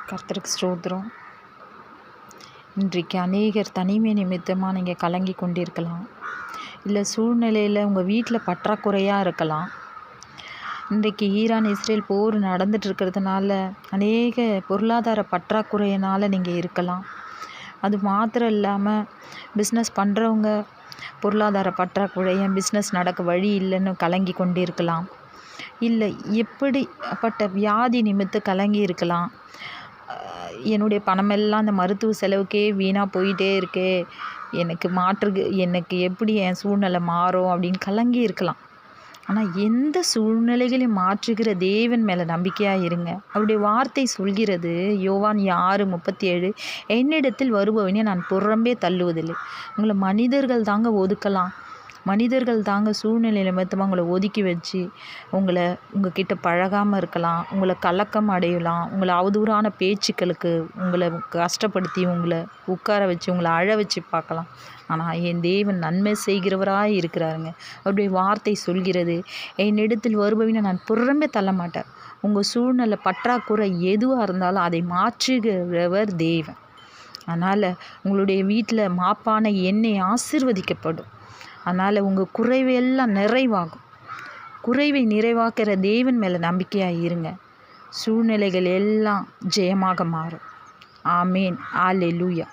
கர்த்தருக்கு ஸ்தோத்திரம். இன்றைக்கு அநேகர் தனிமை நிமித்தமாக நீங்கள் கலங்கி கொண்டிருக்கலாம். இல்லை சூழ்நிலையில் உங்கள் வீட்டில் பற்றாக்குறையாக இருக்கலாம். இன்றைக்கு ஈரான் இஸ்ரேல் போர் நடந்துட்டு இருக்கிறதுனால அநேக பொருளாதார பற்றாக்குறையினால் நீங்கள் இருக்கலாம். அது மாத்திரம் இல்லாமல் பிஸ்னஸ் பண்ணுறவங்க பொருளாதார பற்றாக்குறை, என் பிஸ்னஸ் நடக்க வழி இல்லைன்னு கலங்கி கொண்டு இருக்கலாம். இல்லை எப்படிப்பட்ட வியாதி நிமித்தம் கலங்கி இருக்கலாம். என்னுடைய பணமெல்லாம் அந்த மருத்துவ செலவுக்கே வீணாக போயிட்டே இருக்கே, எனக்கு எப்படி என் சூழ்நிலை மாறும் அப்படின்னு கலங்கி இருக்கலாம். ஆனால் எந்த சூழ்நிலைகளையும் மாற்றுகிற தேவன் மேலே நம்பிக்கையாக இருங்க. அவருடைய வார்த்தை சொல்கிறது, யோவான் 6:37, என்னிடத்தில் வருபவனே நான் புறம்பே தள்ளுவதில்லை. உங்களை மனிதர்கள் தாங்க ஒதுக்கலாம். மனிதர்கள் தாங்க சூழ்நிலை நிமித்தமாக உங்களை ஒதுக்கி வச்சு உங்ககிட்ட பழகாமல் இருக்கலாம். உங்களை கலக்கம் அடையலாம். உங்களை அவதூறான பேச்சுக்களுக்கு உங்களை கஷ்டப்படுத்தி உங்களை உட்கார வச்சு உங்களை அழ வச்சு பார்க்கலாம். ஆனால் என் தேவன் நன்மை செய்கிறவராக இருக்கிறாருங்க. அவருடைய வார்த்தை சொல்கிறது, என்னிடத்தில் வருபவனை நான் புறம்பே தள்ள மாட்டேன். உங்கள் சூழ்நிலை பற்றாக்குறை எதுவாக இருந்தாலும் அதை மாற்றுகிறவர் தேவன். அதனால் உங்களுடைய வீட்டில் மாப்பான எண்ணெய் ஆசீர்வதிக்கப்படும். அதனால் உங்கள் குறைவெல்லாம் நிறைவாகும். குறைவை நிறைவாக்குற தேவன் மேலே நம்பிக்கையாக இருங்க. சூழ்நிலைகள் எல்லாம் ஜெயமாக மாறும். ஆமேன். அல்லேலூயா.